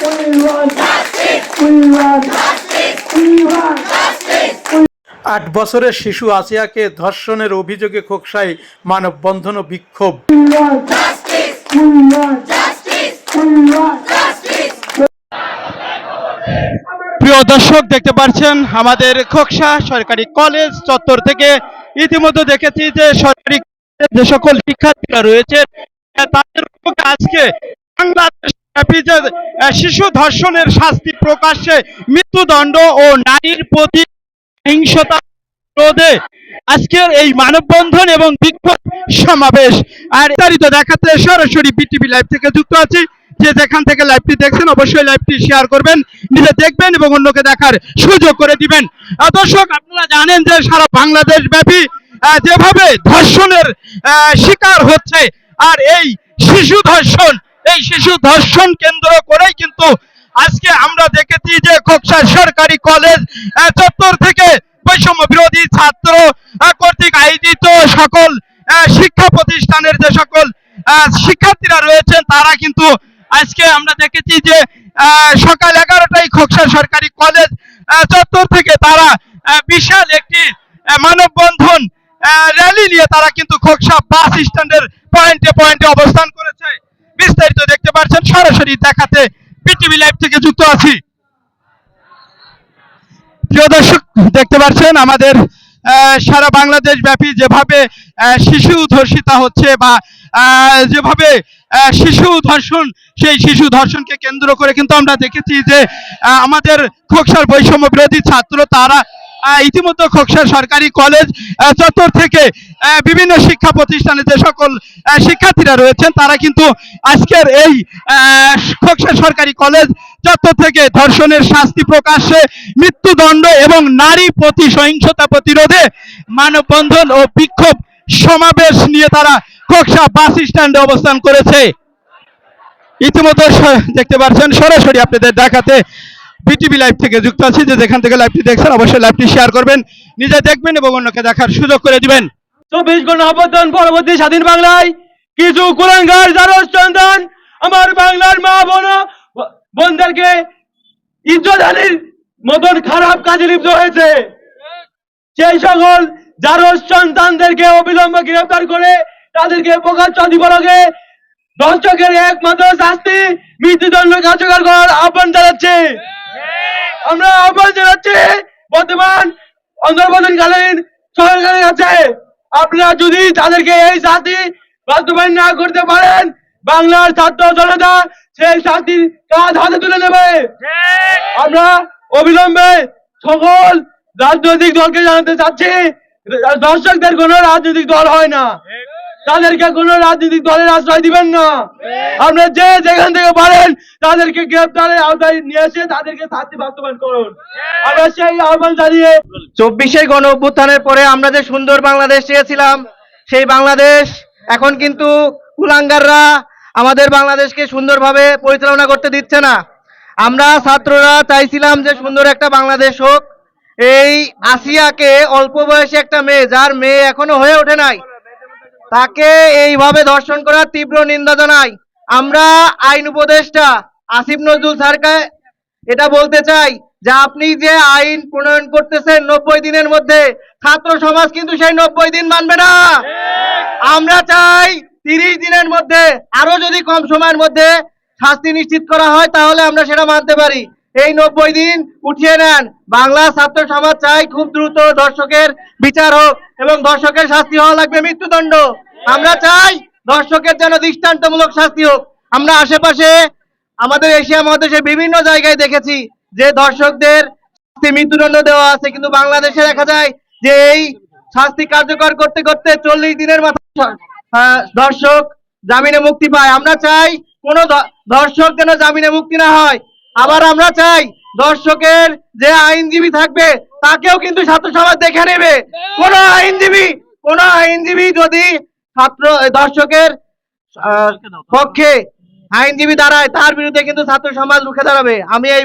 8 বছরের শিশু আসিয়াকে ধর্ষণের অভিযোগে খোকসায় মানববন্ধন ও বিক্ষোভ। প্রিয় দর্শক, দেখতে পাচ্ছেন আমাদের খোকসা সরকারি কলেজ চত্বর থেকে ইতিমধ্যে দেখেছি যে সরকারি যে সকল শিক্ষার্থীরা রয়েছে তাদের আজকে বাংলাদেশব্যাপী যে শিশু ধর্ষণের শাস্তি প্রকাশ্যে মৃত্যুদণ্ড ও নারীর প্রতি হিংসতা রোধে আজকের এই মানববন্ধন এবং বিক্ষোভ সমাবেশ। আর বিস্তারিত দেখাতে সরাসরি বিটিভি লাইভ থেকে যুক্ত আছি। যে যেখান থেকে লাইভটি দেখছেন অবশ্যই লাইভটি শেয়ার করবেন, নিজে দেখবেন এবং অন্যকে দেখার সুযোগ করে দিবেন। দর্শক, আপনারা জানেন যে সারা বাংলাদেশ ব্যাপী যেভাবে ধর্ষণের শিকার হচ্ছে, আর এই শিশু ধর্ষণ কেন্দ্র করেই কিন্তু আজকে আমরা দেখেছি যে খোকসা সরকারি কলেজ চত্বর থেকে বৈষম্য বিরোধী ছাত্র কর্তৃক আয়োজিত সকল শিক্ষা প্রতিষ্ঠানের যে সকল শিক্ষার্থীরা রয়েছেন তারা কিন্তু আজকে আমরা দেখেছি যে সকাল 11টায় খোকসা সরকারি কলেজ চত্বর থেকে তারা বিশাল একটি মানববন্ধন র্যালি নিয়ে তারা কিন্তু খোকসা বাস স্ট্যান্ডের পয়েন্টে পয়েন্টে অবস্থান করেছে। বিস্তারিত দেখতে পাচ্ছেন, সরাসরি দেখাতে বিটিভি লাইভ থেকে যুক্ত আছি। প্রিয় দর্শক, দেখতে পাচ্ছেন আমাদের সারা বাংলাদেশ ব্যাপী যেভাবে শিশু ধর্ষিতা হচ্ছে বা যেভাবে শিশু ধর্ষণ, সেই শিশু ধর্ষণকে কেন্দ্র করে কিন্তু আমরা দেখেছি যে আমাদের খোকসার বৈষম্য বিরোধী ছাত্র তারা ইতিমধ্যে খোকসা সরকারি কলেজ চত্বর থেকে বিভিন্ন শিক্ষা প্রতিষ্ঠানে যে সকল শিক্ষার্থীরা রয়েছেন তারা কিন্তু আজকের এই খোকসা সরকারি কলেজ চত্বর থেকে ধর্ষণের শাস্তি প্রকাশ্যে মৃত্যুদণ্ড এবং নারী প্রতি সহিংসতা প্রতিরোধে মানববন্ধন ও বিক্ষোভ সমাবেশ নিয়ে তারা খোকসা বাস স্ট্যান্ডে অবস্থান করেছে। ইতিমধ্যে দেখতে পাচ্ছেন সরাসরি আপনাদের দেখাতে বিটিভি লাইভ থেকে যুক্ত আছি। যে যেখান থেকে লাইভটি দেখছেন অবশ্যই লাইভটি শেয়ার করবেন, নিজে দেখবেন এবং অন্যকে দেখার সুযোগ করে দিবেন। 24 ঘন্টা অবদান পরবর্তী স্বাধীন বাংলায় কিছু কুলাঙ্গার জারজ সন্তান আমার বাংলার মা বোনদেরকে ইজ্জতহানির মতন খারাপ কাজে লিপ্ত হয়েছে। সেই সকল জারজ সন্তানদেরকে অবিলম্বে গ্রেফতার করে তাদেরকে প্রকাশ্য দিবসে দর্শকের একমাত্র শাস্তি মৃত্যুদণ্ড কার্যকর করার আহ্বান জানাচ্ছি। আমরা আহ্বান জানাচ্ছি বর্তমান অন্তর্বর্তীকালীন সরকারের কাছে, আপনারা যদি তাদেরকে এই শাস্তি বাস্তবায়ন না করতে পারেন বাংলার ছাত্র জনতা সেই শাস্তির কাজ হাতে তুলে নেবে। আমরা অবিলম্বে সকল রাজনৈতিক দলকে জানাতে চাচ্ছি, দর্শকদের কোন রাজনৈতিক দল হয় না, তাদেরকে কোন রাজনৈতিক দলের আশ্রয় দিবেন না। আপনারা যে যেখান থেকে পারেন তাদেরকে গ্রেফতারের আওতায় নিয়ে এসে তাদেরকে শাস্তি বাস্তবায়ন করুন। আমরা সেই আহ্বান জানিয়ে 24 গণ অভ্যুত্থানের পরে আমরা যে সুন্দর বাংলাদেশ চেয়েছিলাম সেই বাংলাদেশ এখন কিন্তু কুলাঙ্গাররা আমাদের বাংলাদেশকে সুন্দরভাবে পরিচালনা করতে দিচ্ছে না। আমরা ছাত্ররা চাইছিলাম যে সুন্দর একটা বাংলাদেশ হোক। এই আসিয়াকে অল্প বয়সী একটা মেয়ে, যার মেয়ে এখনো হয়ে ওঠে নাই, তাকে এইভাবে ধর্ষণ করার তীব্র নিন্দা জানাই। আমরা আইন উপদেষ্টা আসিফ নজরুল স্যারকে এটা বলতে চাই যে আপনি যে আইন প্রণয়ন করতেছেন 90 দিনের মধ্যে, ছাত্র সমাজ কিন্তু সেই 90 দিন মানবে না। আমরা চাই 30 দিনের মধ্যে, আরো যদি কম সময়ের মধ্যে শাস্তি নিশ্চিত করা হয় তাহলে আমরা সেটা মানতে পারি। এই 90 দিন উঠিয়ে নেন। বাংলা ছাত্র সমাজ চাই খুব দ্রুত ধর্ষকের বিচার হোক এবং ধর্ষকের শাস্তি হওয়া লাগবে মৃত্যুদণ্ড। আমরা চাই ধর্ষকের যেন দৃষ্টান্তমূলক শাস্তি হোক। আমরা আশেপাশে আমাদের এশিয়া মহাদেশে বিভিন্ন জায়গায় দেখেছি যে ধর্ষকদের মৃত্যুদণ্ড দেওয়া আছে, কিন্তু বাংলাদেশে দেখা যায় যে এই শাস্তি কার্যকর করতে করতে 40 দিনের মাথায় ধর্ষক জামিনে মুক্তি পায়। আমরা চাই কোন ধর্ষক যেন জামিনে মুক্তি না হয়। আবার আমরা চাই ধর্ষকের যে আইনজীবী থাকবে তাকেও কিন্তু ছাত্র সমাজ দেখে নেবে। কোন আইনজীবী যদি ধর্ষকের পক্ষে আইনজীবী দাঁড়ায় তার বিরুদ্ধে কিন্তু ছাত্র সমাজ রুখে দাঁড়াবে। আমি এই